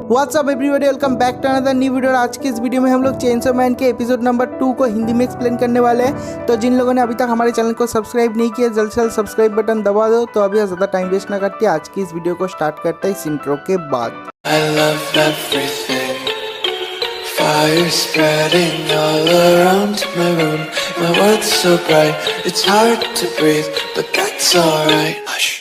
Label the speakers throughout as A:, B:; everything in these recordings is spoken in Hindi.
A: WhatsApp everybody, welcome back to another new video. आज की इस वीडियो में हम लोग चेनसो मैन के एपिसोड नंबर 2 को हिंदी में एक्सप्लेन करने वाले हैं। तो जिन लोगों ने अभी तक हमारे चैनल को सब्सक्राइब नहीं किया, जल्द से जल्द सब्सक्राइब बटन दबा दो। तो अभी ज़्यादा टाइम वेस्ट ना करते आज की इस वीडियो को स्टार्ट करते हैं इस इंट्रो के बाद।
B: I love everything. Fire spreading all around my room. My world's so bright, it's hard to breathe, but that's alright. Hush.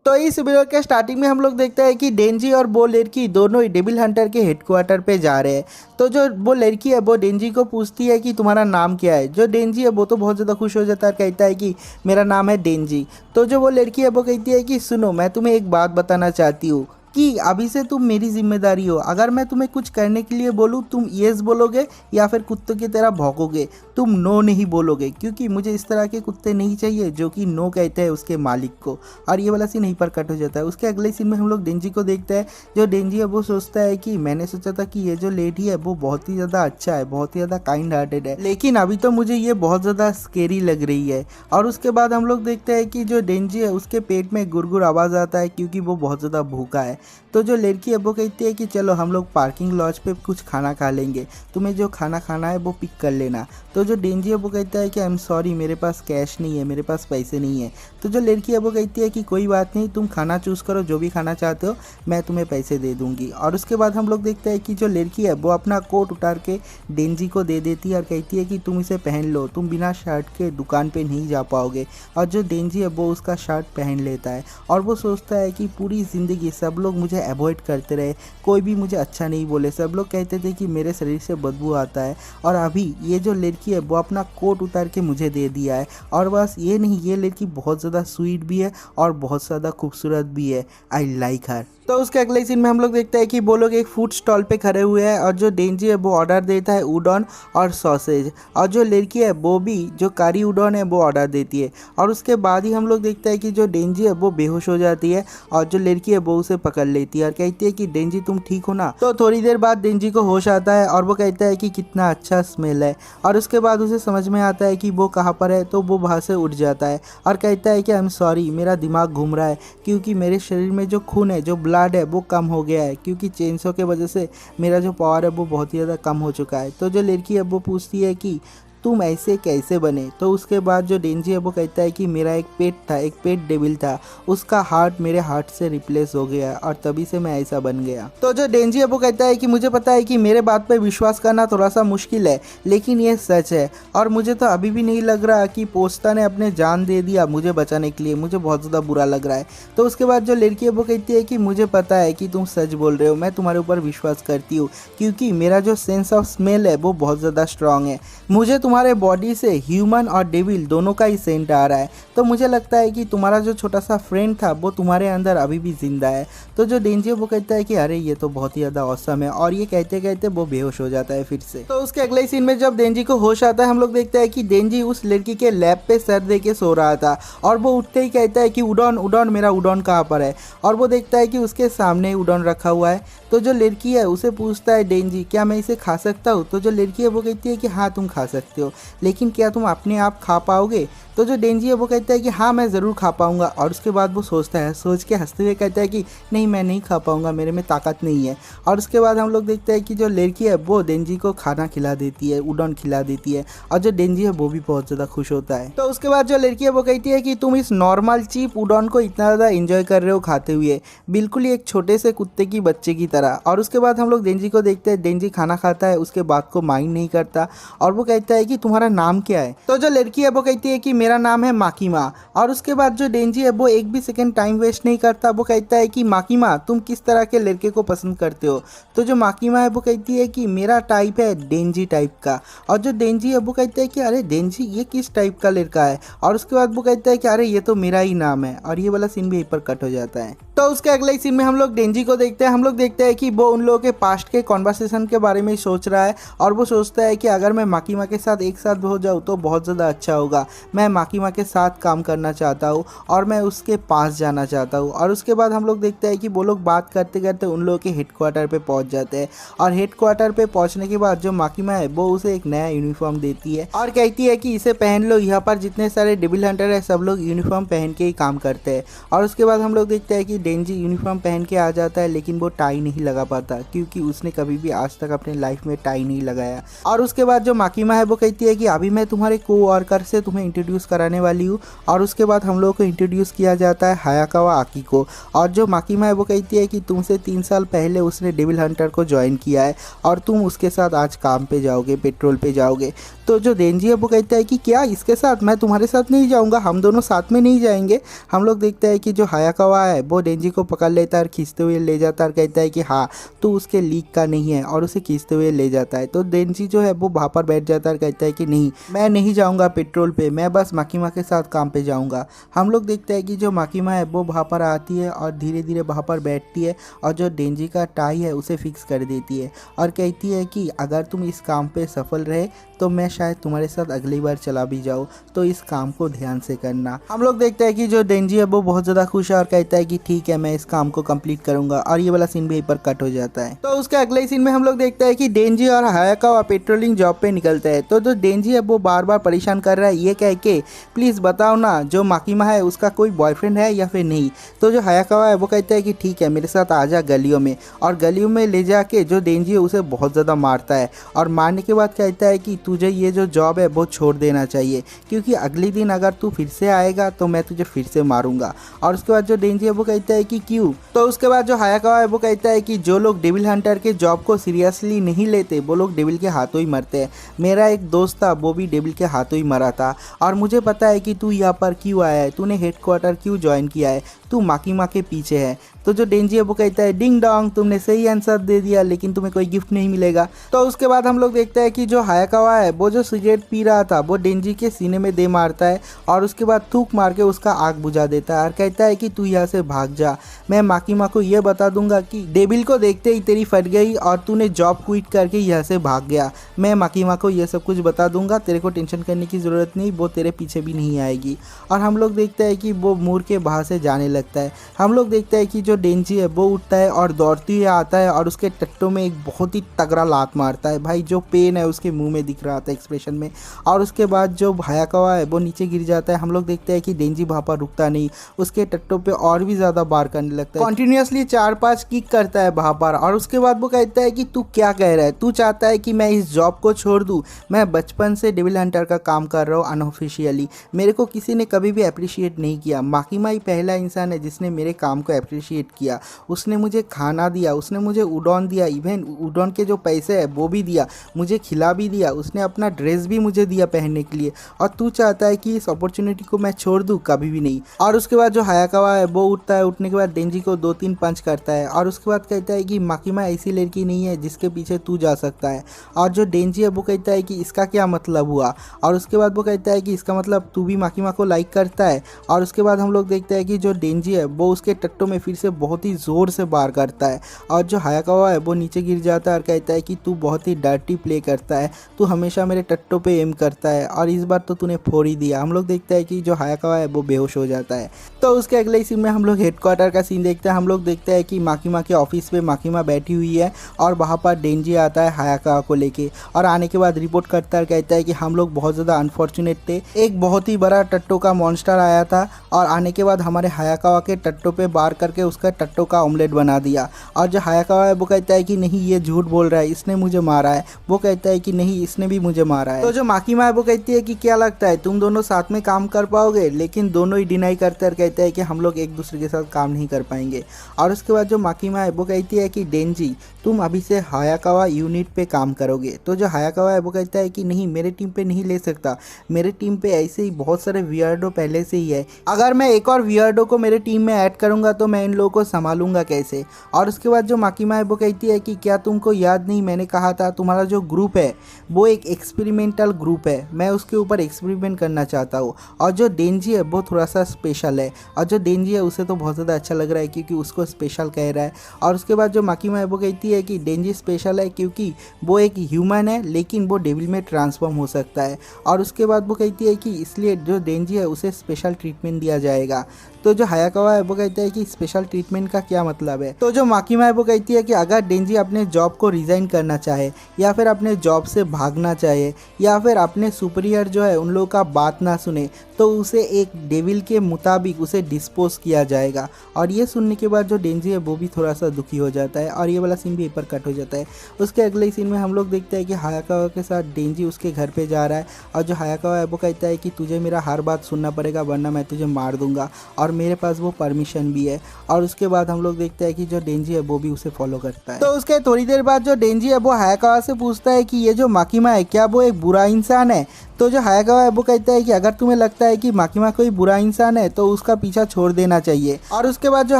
A: तो इस वीडियो के स्टार्टिंग में हम लोग देखते हैं कि डेंजी और वो लड़की दोनों ही डेविल हंटर के हेडक्वार्टर पे जा रहे हैं। तो जो वो लड़की है वो डेंजी को पूछती है कि तुम्हारा नाम क्या है। जो डेंजी है वो तो बहुत ज़्यादा खुश हो जाता है, कहता है कि मेरा नाम है डेंजी। तो जो वो लड़की है वो कहती है कि सुनो, मैं तुम्हें एक बात बताना चाहती हूँ कि अभी से तुम मेरी जिम्मेदारी हो। अगर मैं तुम्हें कुछ करने के लिए बोलूँ तुम येस बोलोगे या फिर कुत्तों की तरह भौंकोगे, तुम नो नहीं बोलोगे, क्योंकि मुझे इस तरह के कुत्ते नहीं चाहिए जो कि नो कहते हैं उसके मालिक को। और ये वाला सीन यहीं पर कट हो जाता है। उसके अगले सीन में हम लोग डेंजी को देखते हैं। जो डेंजी है वो सोचता है कि मैंने सोचा था कि ये जो लेडी है वो बहुत ही ज़्यादा अच्छा है, बहुत ही ज़्यादा काइंड हार्टेड है, लेकिन अभी तो मुझे ये बहुत ज़्यादा स्केरी लग रही है। और उसके बाद हम लोग देखते हैं कि जो डेंजी है उसके पेट में गुरगुर आवाज़ आता है क्योंकि वो बहुत ज़्यादा भूखा है। तो जो लड़की है वो कहती है कि चलो हम लोग पार्किंग लॉज पे कुछ खाना खा लेंगे, तुम्हें जो खाना खाना है वो पिक कर लेना। तो जो डेंजी है वो कहता है कि आई एम सॉरी, मेरे पास कैश नहीं है, मेरे पास पैसे नहीं है। तो जो लड़की है वो कहती है कि कोई बात नहीं, तुम खाना चूज़ करो, जो भी खाना चाहते हो मैं तुम्हें पैसे दे दूँगी। और उसके बाद हम लोग देखते हैं कि जो लड़की है वो अपना कोट उतार के डेंजी को दे देती है और कहती है कि तुम इसे पहन लो, तुम बिना शर्ट के दुकान पर नहीं जा पाओगे। और जो डेंजी है वो उसका शर्ट पहन लेता है और वो सोचता है कि पूरी ज़िंदगी सब लोग मुझे अवॉइड करते रहे, कोई भी मुझे अच्छा नहीं बोले, सब लोग कहते थे कि मेरे शरीर से बदबू आता है, और अभी ये जो लड़की है वो अपना कोट उतार के मुझे दे दिया है। और बस ये नहीं, ये लड़की बहुत ज़्यादा स्वीट भी है और बहुत ज़्यादा खूबसूरत भी है। आई लाइक हर। तो उसके अगले सीन में हम लोग देखते हैं कि वो लोग एक फूड स्टॉल पे खड़े हुए हैं और जो डेंजी है वो ऑर्डर देता है उडॉन और सॉसेज, और जो लड़की है वो भी जो कारी उडॉन है वो ऑर्डर देती है। और उसके बाद ही हम लोग देखते हैं कि जो डेंजी है वो बेहोश हो जाती है और जो लड़की है वो उसे पकड़ लेती है और कहती है कि डेंजी तुम ठीक हो ना। तो थोड़ी देर बाद डेंजी को होश आता है और वो कहता है कि कितना अच्छा स्मेल है। और उसके बाद उसे समझ में आता है कि वो कहाँ पर है। तो वो वहाँ से उठ जाता है और कहता है कि आई एम सॉरी, मेरा दिमाग घूम रहा है क्योंकि मेरे शरीर में जो खून है, जो ब्लड है वो कम हो गया है, क्योंकि चेनसो के वजह से मेरा जो पावर है वो बहुत ही ज़्यादा कम हो चुका है। तो जो लड़की है वो पूछती है कि तुम ऐसे कैसे बने। तो उसके बाद जो डेंजी है वो कहता है कि मेरा एक पेट था, एक पेट डेविल था, उसका हार्ट मेरे हार्ट से रिप्लेस हो गया और तभी से मैं ऐसा बन गया। तो जो डेंजी है वो कहता है कि मुझे पता है कि मेरे बात पे विश्वास करना थोड़ा सा मुश्किल है, लेकिन ये सच है और मुझे तो अभी भी नहीं लग रहा कि पोस्ता ने अपने जान दे दिया मुझे बचाने के लिए, मुझे बहुत ज़्यादा बुरा लग रहा है। तो उसके बाद जो लड़की है वो कहती है कि मुझे पता है कि तुम सच बोल रहे हो, मैं तुम्हारे ऊपर विश्वास करती हूँ क्योंकि मेरा जो सेंस ऑफ स्मेल है वो बहुत ज़्यादा स्ट्रांग है। मुझे तुम्हारे बॉडी से ह्यूमन और डेविल दोनों का ही सेंट आ रहा है। तो मुझे लगता है कि तुम्हारा जो छोटा सा फ्रेंड था वो तुम्हारे अंदर अभी भी जिंदा है। तो जो डेंजी वो कहता है कि अरे ये तो बहुत ही ज़्यादा औसम है, और ये कहते कहते वो बेहोश हो जाता है फिर से। तो उसके अगले सीन में जब डेंजी को होश आता है हम लोग देखते हैं कि डेंजी उस लड़की के लैब पे सर दे के सो रहा था और वो उठते ही कहता है कि उडॉन उडॉन, मेरा उडॉन कहाँ पर है। और वो देखता है कि उसके सामने उडॉन रखा हुआ है। तो जो लड़की है उसे पूछता है डेंजी क्या मैं इसे खा सकता हूँ। तो जो लड़की है वो कहती है कि हाँ तुम खा सकते हो, लेकिन क्या तुम अपने आप खा पाओगे। तो जो डेंजी है वो कहता है कि हाँ मैं ज़रूर खा पाऊंगा। और उसके बाद वो सोचता है, सोच के हंसते हुए कहता है कि नहीं मैं नहीं खा पाऊंगा, मेरे में ताकत नहीं है। और उसके बाद हम लोग देखते हैं कि जो लड़की है वो डेंजी को खाना खिला देती है, उडॉन खिला देती है, और जो डेंजी है वो भी बहुत ज़्यादा खुश होता है। तो उसके बाद जो लड़की है वो कहती है कि तुम इस नॉर्मल चीप उडॉन को इतना ज़्यादा इंजॉय कर रहे हो खाते हुए, बिल्कुल ही एक छोटे से कुत्ते की बच्चे की तरह। और उसके बाद हम लोग डेंजी को देखते हैं, डेंजी खाना खाता है, उसके बाद को माइंड नहीं करता और वो कहता है कि तुम्हारा नाम क्या है। तो जो लड़की है वो कहती है कि मेरा नाम है माकीमा। और उसके बाद जो डेंजी है वो एक भी सेकंड टाइम वेस्ट नहीं करता, वो कहता है कि माकीमा तुम किस तरह के लड़के को पसंद करते हो। तो जो माकीमा है वो कहती है कि मेरा टाइप है डेंजी टाइप का। और जो डेंजी है वो कहता है कि अरे डेंजी ये किस टाइप का लड़का है। और उसके बाद वो कहता है कि अरे ये तो मेरा ही नाम है। और ये वाला सीन भी यहीं पर कट हो जाता है। तो उसके अगले ही सीन में हम लोग डेंजी को देखते हैं। हम लोग देखते हैं कि वो उन लोगों के पास्ट के कॉन्वर्सेशन के बारे में ही सोच रहा है और वो सोचता है कि अगर मैं माकीमा के साथ एक साथ हो जाऊँ तो बहुत ज़्यादा अच्छा होगा। मैं माकीमा के साथ काम करना चाहता हूँ और मैं उसके पास जाना चाहता हूँ। और उसके बाद हम लोग देखते हैं कि वो लोग बात करते करते उन लोगों के हेडक्वार्टर पे पहुँच जाते हैं और हेडक्वार्टर पे पहुँचने के बाद जो माकीमा है वो उसे एक नया यूनिफॉर्म देती है और कहती है कि इसे पहन लो, यहाँ पर जितने सारे डेविल हंटर है सब लोग यूनिफॉर्म पहन के ही काम करते हैं। और उसके बाद हम लोग देखते हैं कि डेंजी यूनिफॉर्म पहन के आ जाता है लेकिन वो टाई नहीं लगा पाता क्योंकि उसने कभी भी आज तक अपने लाइफ में टाई नहीं लगाया। और उसके बाद जो माकीमा है वो कहती है कि अभी मैं तुम्हारे कोवर्कर से तुम्हें इंट्रोड्यूस कराने वाली हूँ। और उसके बाद हम लोगों को इंट्रोड्यूस किया जाता है हायाकावा आकी को। और जो माकीमा है वो कहती है कि तुमसे 3 साल पहले उसने डेविल हंटर को ज्वाइन किया है और तुम उसके साथ आज काम पे जाओगे, पेट्रोल पे जाओगे। तो जो डेंजी है वो कहता है कि क्या इसके साथ? मैं तुम्हारे साथ नहीं जाऊँगा, हम दोनों साथ में नहीं जाएंगे। हम लोग देखते हैं कि जो हायाकावा है वो डेंजी को पकड़ लेता है और खींचते हुए ले जाता है और कहता है कि हाँ तू उसके लीग का नहीं है, और उसे खींचते हुए ले जाता है। तो डेंजी जो है वो वहाँ पर बैठ जाता है और कहता है कि नहीं, मैं नहीं जाऊँगा पेट्रोल पे, मैं बस माकीमा के साथ काम पे जाऊँगा। हम लोग देखते हैं कि जो माकीमा है वो वहाँ पर आती है और धीरे धीरे वहाँ पर बैठती है और जो डेंजी का टाई है उसे फिक्स कर देती है और कहती है कि अगर तुम इस काम पे सफल रहे तो मैं शायद तुम्हारे साथ अगली बार चला भी जाऊँ, तो इस काम को ध्यान से करना। हम लोग देखते हैं कि जो डेंजी है वो बहुत ज़्यादा खुश है और कहता है कि ठीक है मैं इस काम को कंप्लीट करूंगा। और ये वाला सीन भी यहीं पर कट हो जाता है। तो उसके अगले ही सीन में हम लोग देखते हैं कि डेंजी और हायाकावा पेट्रोलिंग जॉब पे निकलते हैं। तो जो डेंजी है वो बार बार परेशान कर रहा है ये कह के प्लीज़ बताओ ना जो माकीमा है उसका कोई बॉयफ्रेंड है या फिर नहीं। तो जो हायाकावा है वो कहता है कि ठीक है मेरे साथ आ जा गलियों में, और गलियों में ले जाके जो डेंजी है उसे बहुत ज़्यादा मारता है और मारने के बाद कहता है कि तुझे ये जो जॉब है वो छोड़ देना चाहिए क्योंकि अगले दिन अगर तू फिर से आएगा तो मैं तुझे फिर से मारूंगा। और उसके बाद जो डेंजी है वो कहता है कि क्यों। तो उसके बाद जो हायाकावा है वो कहता है कि जो लोग डेविल हंटर के जॉब को सीरियसली नहीं लेते वो लोग डेविल के हाथों ही मरते हैं। मेरा एक दोस्त था वो भी डेविल के हाथों ही मरा था और मुझे पता है कि तू यहाँ पर क्यों आया है, तूने हेडक्वार्टर क्यों ज्वाइन किया है, तू माकीमा के पीछे है। तो जो डेंजी है वो कहता है डिंग डोंग, तुमने सही आंसर दे दिया लेकिन तुम्हें कोई गिफ्ट नहीं मिलेगा। तो उसके बाद हम लोग देखते हैं कि जो हायाकावा है वो जो सिगरेट पी रहा था वो डेंजी के सीने में दे मारता है और उसके बाद थूक मार के उसका आग बुझा देता है और कहता है कि तू यहाँ से भाग जा, मैं माकीमा को ये बता दूंगा कि डेविल को देखते ही तेरी फट गई और तूने जॉब क्विट करके यहाँ से भाग गया। मैं माकीमा को ये सब कुछ बता दूंगा, तेरे को टेंशन करने की ज़रूरत नहीं, वो तेरे पीछे भी नहीं आएगी। और हम लोग देखते हैं कि वो मुड़ के बाहर से जाने लगता है। हम लोग देखते हैं कि जो डेंजी है वो उठता है और दौड़ती हुई आता है और उसके टट्टों में एक बहुत ही तगड़ा लात मारता है। भाई जो पेन है उसके मुंह में दिख रहा था एक्सप्रेशन में। और उसके बाद जो हायाकावा है वो नीचे गिर जाता है। हम लोग देखते हैं कि डेंजी वहाँ पर रुकता नहीं, उसके टट्टों पे और भी ज़्यादा बार करने लगता है, कंटिन्यूसली 4-5 किक करता है वहाँ पर। और उसके बाद वो कहता है कि तू क्या कह रहा है, तू चाहता है कि मैं इस जॉब को छोड़ दूँ? मैं बचपन से डेविल हंटर का काम कर रहा हूँ अनऑफिशियली, मेरे को किसी ने कभी भी अप्रिशिएट नहीं किया। माकीमा ही पहला इंसान है जिसने मेरे काम को अप्रिशिएट किया। उसने मुझे खाना दिया, उसने मुझे उड़ान दिया, इवन उड़ान के जो पैसे है वो भी दिया, मुझे खिला भी दिया, उसने अपना ड्रेस भी मुझे दिया पहनने के लिए। और तू चाहता है कि इस अपॉर्चुनिटी को मैं छोड़ दूँ? कभी भी नहीं। और उसके बाद जो हायाकावा है वो उठता है, उठने के बाद डेंजी को 2-3 पंच करता है और उसके बाद कहता है कि माकीमा ऐसी लड़की नहीं है जिसके पीछे तू जा सकता है। और जो डेंजी है वो कहता है कि इसका क्या मतलब हुआ। और उसके बाद वो कहता है कि इसका मतलब तू भी माकीमा को लाइक करता है। और उसके बाद हम लोग देखते हैं कि जो डेंजी है वो उसके टट्टों में फिर से बहुत ही ज़ोर से वार करता है और जो हायाकावा है वो नीचे गिर जाता है और कहता है कि तू बहुत ही डर्टी प्ले करता है, तू हमेशा मेरे टट्टों पे एम करता है और इस बार तो तूने फोड़ ही दिया। हम लोग देखते हैं कि जो हायाकावा है वो बेहोश हो जाता है। तो उसके अगले सीन में हम लोग हेडक्वार्टर का सीन देखते हैं। हम लोग देखते हैं कि माकीमा के ऑफिस पे माकीमा बैठी हुई है और वहाँ पर डेंजी आता है हायाकावा को लेके और आने के बाद रिपोर्ट करता है, कहता है कि हम लोग बहुत ज़्यादा अनफॉर्चुनेट थे, एक बहुत ही बड़ा टट्टो का मॉन्स्टर आया था और आने के बाद हमारे हायाकावा के टट्टो पे वार करके उसका टट्टो का ऑमलेट बना दिया। और जो हायाकावा है वो कहता है कि नहीं ये झूठ बोल रहा है, इसने मुझे मारा है। वो कहता है कि नहीं इसने भी मुझे मारा है। तो जो माकीमा है वो कहती है कि क्या लगता है तुम दोनों साथ में काम कर पाओगे? लेकिन दोनों ही डिनाई करते और कहते हैं कि हम लोग एक दूसरे के साथ काम नहीं कर पाएंगे। और उसके बाद जो माकीमा है वो कहती है कि डेंजी तुम अभी से हायाकावा यूनिट पे काम करोगे। तो जो हायाकावा है वो कहता है कि नहीं मेरे टीम पे नहीं ले सकता, मेरे टीम पे ऐसे ही बहुत सारे वियर्डो पहले से ही है, अगर मैं एक और वियर्डो को मेरे टीम में ऐड करूंगा तो मैं इन लोगों लोगों को संभालूंगा कैसे। और उसके बाद जो माकीमा है वो कहती है कि क्या तुमको याद नहीं, मैंने कहा था तुम्हारा जो ग्रुप है वो एक एक्सपेरिमेंटल ग्रुप है, मैं उसके ऊपर एक्सपेरिमेंट करना चाहता हूँ। और जो डेंजी है वो थोड़ा सा स्पेशल है, और जो डेंजी है उसे तो बहुत ज़्यादा अच्छा लग रहा है क्योंकि उसको स्पेशल कह रहा है। और उसके बाद जो माकीमा है वो कहती है कि डेंजी स्पेशल है क्योंकि वो एक ह्यूमन है लेकिन वो डेविल में ट्रांसफॉर्म हो सकता है। और उसके बाद वो कहती है कि इसलिए जो डेंजी है उसे स्पेशल ट्रीटमेंट दिया जाएगा। तो जो हायाकावा है वो कहता है कि स्पेशल ट्रीटमेंट का क्या मतलब है। तो जो माकीमा है वो कहती है कि अगर डेंजी अपने जॉब को रिज़ाइन करना चाहे या फिर अपने जॉब से भागना चाहे या फिर अपने सुपीरियर जो है उन लोगों का बात ना सुने तो उसे एक डेविल के मुताबिक उसे डिस्पोज किया जाएगा। और ये सुनने के बाद जो डेंजी है वो भी थोड़ा सा दुखी हो जाता है और ये वाला सीन भी यहीं पर कट हो जाता है। उसके अगले सीन में हम लोग देखते हैं कि हायाकावा के साथ डेंजी उसके घर पे जा रहा है और जो हायाकावा है वो कहता है कि तुझे मेरा हर बात सुनना पड़ेगा वरना मैं तुझे मार दूंगा, और मेरे पास वो परमिशन भी है। और उसके बाद हम लोग देखते हैं कि जो डेंजी है वो भी उसे फॉलो करता है। तो उसके थोड़ी देर बाद जो डेंजी है वो हायाकावा से पूछता है कि ये जो माकीमा है क्या वो एक बुरा इंसान है। तो जो हायाकावा है वो कहता है कि अगर तुम्हें लगता है कि माकीमा कोई बुरा इंसान है तो उसका पीछा छोड़ देना चाहिए। और उसके बाद जो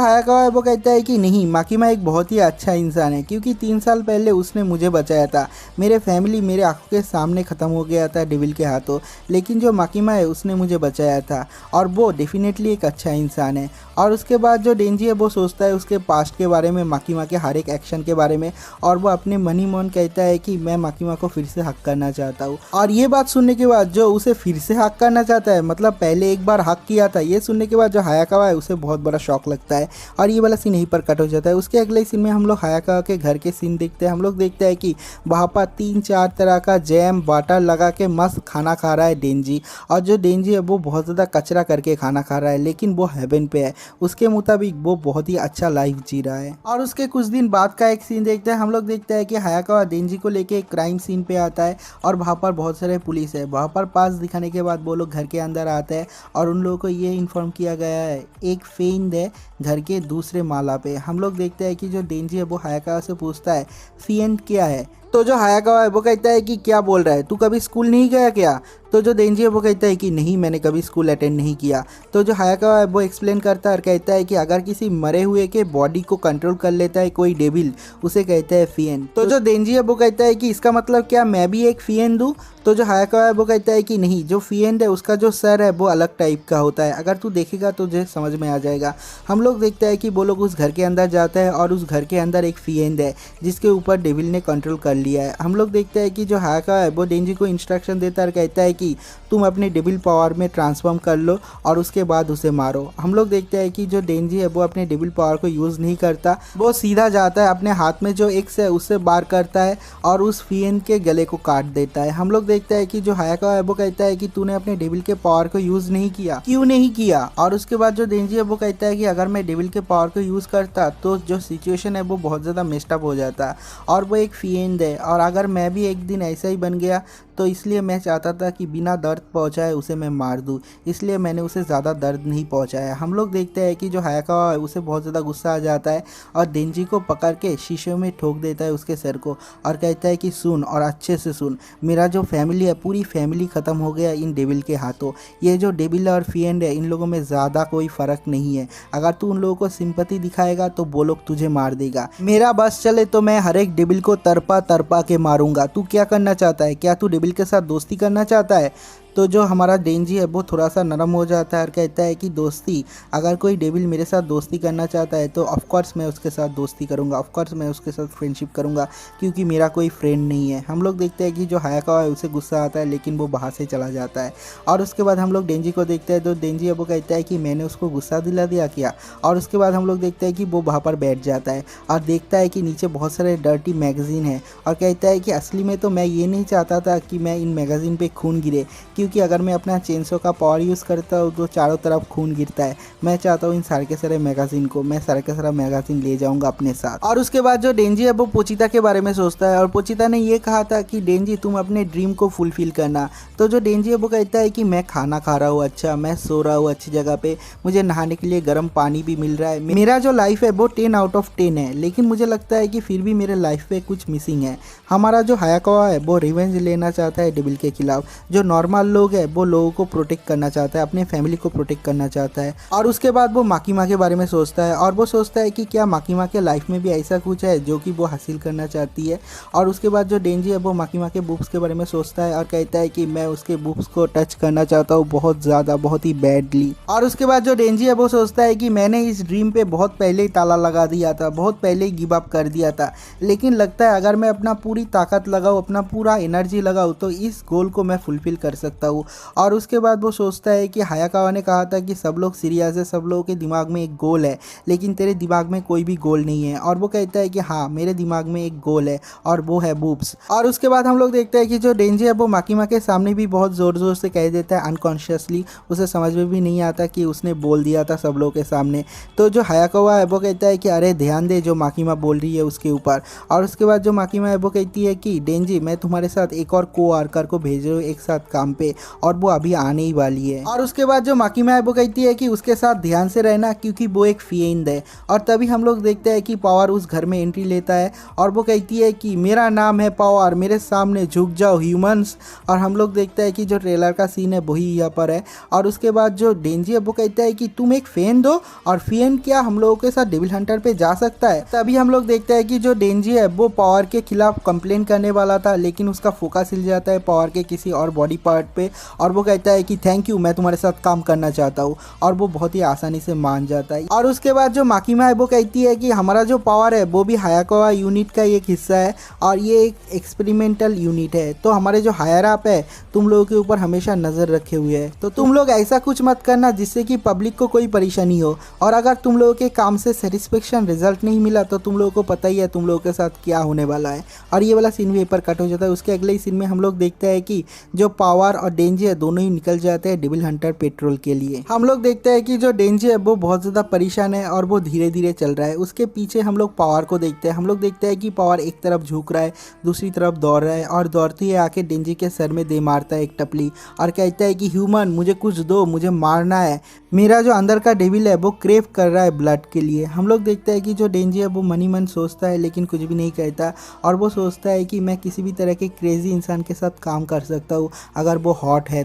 A: हायाकावा है वो कहता है कि नहीं, माकीमा एक बहुत ही अच्छा इंसान है क्योंकि 3 साल पहले उसने मुझे बचाया था, मेरे फैमिली मेरे आंखों के सामने ख़त्म हो गया था डेविल के हाथों, लेकिन जो माकीमा है उसने मुझे बचाया था और वो डेफिनेटली एक अच्छा इंसान है। और उसके बाद जो डेंजी है वो सोचता है उसके पास्ट के बारे में, माकीमा के हर एक एक्शन के बारे में, और वो अपने मन ही मन कहता है कि मैं माकीमा को फिर से हक करना चाहता हूँ। और ये बात सुनने के बाद जो उसे फिर से हक करना चाहता है, मतलब पहले एक बार हक किया था, ये सुनने के बाद जो हायाकावा है उसे बहुत बड़ा शौक लगता है और ये वाला सीन यहीं पर कट हो जाता है। उसके अगले सीन में हम लोग हायाकावा के घर के सीन देखते हैं। हम लोग देखते हैं कि वहाँ पर 3-4 तरह का जैम वाटर लगा के मस्त खाना खा रहा है डेंजी, और जो डेंजी है वो बहुत ज़्यादा कचरा करके खाना खा रहा है लेकिन वो हेवन पे है, उसके मुताबिक वो बहुत ही अच्छा लाइफ जी रहा है। और उसके कुछ दिन बाद का एक सीन देखते हैं। हम लोग देखते हैं कि हायाकावा डेंजी को लेके एक क्राइम सीन पे आता है और वहाँ पर बहुत सारे पुलिस है। वहाँ पर पास दिखाने के बाद वो लोग घर के अंदर आते हैं और उन लोगों को ये इन्फॉर्म किया गया है एक फेंद है घर के दूसरे माला पे। हम लोग देखते हैं कि जो डेंजी है वो हायाकावा से पूछता है फेंद क्या है। तो जो हायाकावा है वो कहता है कि क्या बोल रहा है, तू कभी स्कूल नहीं गया क्या। तो जो डेंजी है वो कहता है कि नहीं, मैंने कभी स्कूल अटेंड नहीं किया। तो जो हायाकावा है वो एक्सप्लेन करता है और कहता है कि अगर किसी मरे हुए के बॉडी को कंट्रोल कर लेता है कोई डेविल, उसे कहता है फिएन। तो जो डेंजी है वो कहता है कि इसका मतलब क्या मैं भी एक फिएन दूँ। तो जो हायाकावा है वो कहता है कि नहीं, जो फिएन है उसका जो सर है वो अलग टाइप का होता है, अगर तू देखेगा तो तुझे समझ में आ जाएगा। हम लोग देखते हैं कि वो लोग उस घर के अंदर जाते हैं और उस घर के अंदर एक फिएन है जिसके ऊपर डेविल ने कंट्रोल कर लिया है। हम लोग देखते हैं कि जो हायाकावा है वो डेंजी को इंस्ट्रक्शन देता है और कहता है कि तुम अपने डेविल पावर में ट्रांसफॉर्म कर लो और उसके बाद उसे मारो। हम लोग देखते हैं कि जो डेंजी है वो अपने डेविल पावर को यूज़ नहीं करता, वो सीधा जाता है अपने हाथ में जो एक्स है उससे बार करता है और उस फिएन के गले को काट देता है। हम लोग देखते हैं कि जो हायाकावा है वो कहता है कि तूने अपने डेविल के पावर को यूज़ नहीं किया, क्यों नहीं किया। और उसके बाद जो डेंजी है वो कहता है कि अगर मैं डेविल के पावर को यूज़ करता तो जो सिचुएशन है वो बहुत ज़्यादा मेस्टअप हो जाता और वो एक फिएन है, और अगर मैं भी एक दिन ऐसा ही बन गया तो इसलिए मैं चाहता था कि बिना दर्द पहुंचाए उसे मैं मार दूं, इसलिए मैंने उसे ज़्यादा दर्द नहीं पहुंचाया। हम लोग देखते हैं कि जो हायाकावा है उसे बहुत ज़्यादा गुस्सा आ जाता है और डेंजी को पकड़ के शीशे में ठोक देता है उसके सर को और कहता है कि सुन और अच्छे से सुन, मेरा जो फैमिली है पूरी फैमिली ख़त्म हो गया इन डेविल के हाथों। ये जो डेविल और फिएन है इन लोगों में ज़्यादा कोई फ़र्क नहीं है, अगर तू उन लोगों को सिंपैथी दिखाएगा तो वो लोग तुझे मार देगा। मेरा बस चले तो मैं हर एक डेविल को तरपा तरपा के मारूंगा। तू क्या करना चाहता है, क्या तू डेविल के साथ दोस्ती करना चाहता है। तो जो हमारा डेंजी है वो थोड़ा सा नरम हो जाता है और कहता है कि दोस्ती, अगर कोई डेविल मेरे साथ दोस्ती करना चाहता है तो ऑफकोर्स मैं उसके साथ दोस्ती करूंगा, ऑफकोर्स मैं उसके साथ फ्रेंडशिप करूंगा क्योंकि मेरा कोई फ्रेंड नहीं है। हम लोग देखते हैं कि जो हायाकावा है उसे गुस्सा आता है लेकिन वो बाहर से चला जाता है। और उसके बाद हम लोग डेंजी को देखते हैं तो डेंजी है वो कहता है कि मैंने उसको गुस्सा दिला दिया क्या। और उसके बाद हम लोग देखते हैं कि वो वहाँ पर बैठ जाता है और देखता है कि नीचे बहुत सारे डर्टी मैगज़ीन है और कहता है कि असली में तो मैं ये नहीं चाहता था कि मैं इन मैगज़ीन पे खून गिरे, क्योंकि अगर मैं अपना चेनसो का पावर यूज़ करता हूँ तो चारों तरफ खून गिरता है। मैं चाहता हूँ इन सारे के सारे मैगज़ीन को मैं सारे के सारा मैगज़ीन ले जाऊँगा अपने साथ। और उसके बाद जो डेंजी है वो पोचिता के बारे में सोचता है और पोचिता ने ये कहा था कि डेंजी तुम अपने ड्रीम को फुलफिल करना। तो जो डेंजी है वो कहता है कि मैं खाना खा रहा हूँ अच्छा, मैं सो रहा हूँ अच्छी जगह पे, मुझे नहाने के लिए गर्म पानी भी मिल रहा है, मेरा जो लाइफ है वो 10 आउट ऑफ 10 है, लेकिन मुझे लगता है कि फिर भी मेरे लाइफ पे कुछ मिसिंग है। हमारा जो हायाकावा है वो रिवेंज लेना चाहता है डेविल के खिलाफ। जो नॉर्मल लोग है वो लोगों को प्रोटेक्ट करना चाहता है, अपने फैमिली को प्रोटेक्ट करना चाहता है। और उसके बाद वो माकीमा के बारे में सोचता है और वो सोचता है कि क्या माकीमा के लाइफ में भी ऐसा कुछ है जो कि वो हासिल करना चाहती है। और उसके बाद जो डेंजी है वो माकीमा के बूब्स के बारे में सोचता है और कहता है कि मैं उसके बूब्स को टच करना चाहता हूँ बहुत ज़्यादा, बहुत ही बैडली। और उसके बाद जो डेंजी है वो सोचता है कि मैंने इस ड्रीम पे बहुत पहले ही ताला लगा दिया था, बहुत पहले ही गिव अप कर दिया था, लेकिन लगता है अगर मैं अपना पूरी ताकत लगाऊँ, अपना पूरा एनर्जी लगाऊँ तो इस गोल को मैं फुलफिल कर सकता हूँ। और उसके बाद वो सोचता है कि हायाकावा ने कहा था कि सब लोग सीरियस है, सब लोगों के दिमाग में एक गोल है, लेकिन तेरे दिमाग में कोई भी गोल नहीं है। और वो कहता है कि हाँ मेरे दिमाग में एक गोल है और वो है बूब्स। और उसके बाद हम लोग देखते हैं कि जो डेंजी है वो माकीमा के सामने भी बहुत ज़ोर ज़ोर से कह देता है अनकॉन्शियसली, उसे समझ में भी नहीं आता कि उसने बोल दिया था सब लोगों के सामने। तो जो हायाकावा है वो कहता है कि अरे ध्यान दे जो माकीमा बोल रही है उसके ऊपर। और उसके बाद जो माकीमा है वो कहती है कि डेंजी मैं तुम्हारे साथ एक और को-वर्कर को भेज रही हूँ एक साथ काम पे, और वो अभी आने ही वाली है। और उसके बाद जो माकीमा है वो कहती है कि उसके साथ ध्यान से रहना क्योंकि वो एक फिएंद है। और तभी हम लोग देखते हैं कि पावर उस घर में एंट्री लेता है और वो कहती है कि मेरा नाम है पावर, मेरे सामने झुक जाओ ह्यूमंस। और हम लोग देखते हैं कि जो ट्रेलर का सीन है वही यहाँ पर है। और उसके बाद जो डेंजी है वो कहता है कि तुम एक फेन हो और फेन क्या हम लोगों के साथ डेविल हंटर पे जा सकता है। तभी हम लोग देखते हैं कि जो डेंजी है वो पावर के खिलाफ कंप्लेन करने वाला था, लेकिन उसका फोकस हिल जाता है पावर के किसी और बॉडी पार्ट पे और वो कहता है कि थैंक यू मैं तुम्हारे साथ काम करना चाहता हूँ। और वो बहुत ही आसानी से मान जाता है। और उसके बाद जो माकीमा है वो कहती है कि हमारा जो पावर है वो भी हायाकावा यूनिट का एक हिस्सा है और ये एक एक्सपेरिमेंटल यूनिट है, तो हमारे जो हायर अप है तुम लोगों के ऊपर हमेशा नज़र रखे हुए है, तो तुम लोग ऐसा कुछ मत करना जिससे कि पब्लिक को कोई परेशानी हो। और अगर तुम लोगों के काम से सेटिस्फेक्शन रिजल्ट नहीं मिला तो तुम लोगों को पता ही है तुम लोगों के साथ क्या होने वाला है। और ये वाला सीन भी पर कट हो जाता है। उसके अगले ही सीन में हम लोग देखते हैं कि जो पावर और डेंजी है दोनों ही निकल जाते हैं डेविल हंटर पेट्रोल के लिए। हम लोग देखते हैं कि जो डेंजी है वो बहुत ज़्यादा परेशान है और वो धीरे धीरे चल रहा है। उसके पीछे हम लोग पावर को देखते हैं। हम लोग देखते हैं कि पावर एक तरफ झुक रहा है, दूसरी तरफ दौड़ रहा है और दौड़ते ही आके डेंजी के सर में दे मारता है एक टपली और कहता है कि ह्यूमन मुझे कुछ दो, मुझे मारना है, मेरा जो अंदर का डेविल है वो क्रेव कर रहा है ब्लड के लिए। हम लोग देखते हैं कि जो डेंजी है वो मनी मन सोचता है लेकिन कुछ भी नहीं कहता और वो सोचता है कि मैं किसी भी तरह के क्रेजी इंसान के साथ काम कर सकता हूँ अगर वो हॉट है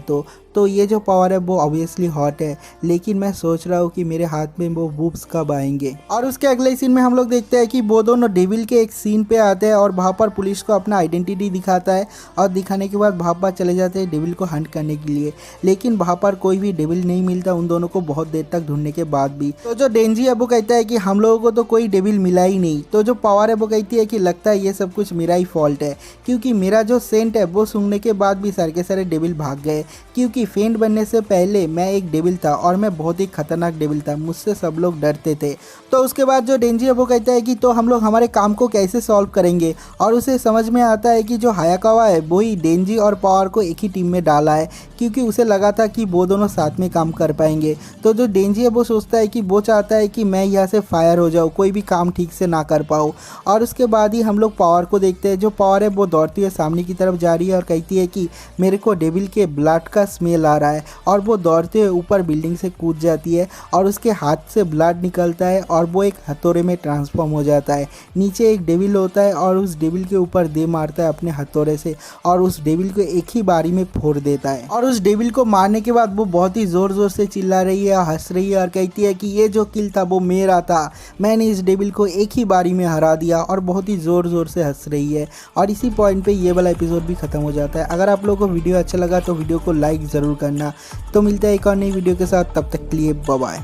A: तो ये जो पावर है वो ऑब्वियसली हॉट है, लेकिन मैं सोच रहा हूँ कि मेरे हाथ में वो बूब्स कब आएंगे। और उसके अगले सीन में हम लोग देखते हैं कि वो दोनों डेविल के एक सीन पे आते हैं और वहाँ पर पुलिस को अपना आइडेंटिटी दिखाता है और दिखाने के बाद वहाँ पर चले जाते हैं डेविल को हंट करने के लिए, लेकिन वहाँ पर कोई भी डेविल नहीं मिलता उन दोनों को बहुत देर तक ढूंढने के बाद भी। तो जो डेंजी है वो कहता है कि हम लोगों को तो कोई डेविल मिला ही नहीं। तो जो पावर है वो कहती है कि लगता है ये सब कुछ मेरा ही फॉल्ट है, क्योंकि मेरा जो सेंट है वो सूंघने के बाद भी सारे के सारे डेविल भाग गए, क्योंकि फेंट बनने से पहले मैं एक डेविल था और मैं बहुत ही खतरनाक डेविल था, मुझसे सब लोग डरते थे। तो उसके बाद जो डेंजी है वो कहता है कि तो हम लोग हमारे काम को कैसे सॉल्व करेंगे। और उसे समझ में आता है कि जो हायाकावा है वही डेंजी और पावर को एक ही टीम में डाला है, क्योंकि उसे लगा था कि वो दोनों साथ में काम कर पाएंगे। तो जो डेंजी है वो सोचता है कि वो चाहता है कि मैं यहाँ से फायर हो जाऊँ, कोई भी काम ठीक से ना कर पाऊँ। और उसके बाद ही हम लोग पावर को देखते हैं। जो पावर है वो दौड़ती हुई सामने की तरफ जा रही है और कहती है कि मेरे को डेविल के ब्लड का स्मेल आ रहा है। और वो दौड़ते हुए ऊपर बिल्डिंग से कूद जाती है और उसके हाथ से ब्लड निकलता है और वो एक हथौड़े में ट्रांसफॉर्म हो जाता है। नीचे एक डेविल होता है और उस डेविल के ऊपर दे मारता है अपने हथौड़े से और उस डेविल को एक ही बारी में फोड़ देता है। और उस डेविल को मारने के बाद वो बहुत ही ज़ोर ज़ोर से चिल्ला रही है, हंस रही है और कहती है कि ये जो किल था वो मेरा था, मैंने इस डेविल को एक ही बारी में हरा दिया, और बहुत ही ज़ोर ज़ोर से हंस रही है। और इसी पॉइंट पे ये वाला एपिसोड भी ख़त्म हो जाता है। अगर आप लोगों को वीडियो अच्छा लगा तो वीडियो को लाइक ज़रूर करना। तो मिलता है एक और नई वीडियो के साथ, तब तक के लिए बाय बाय।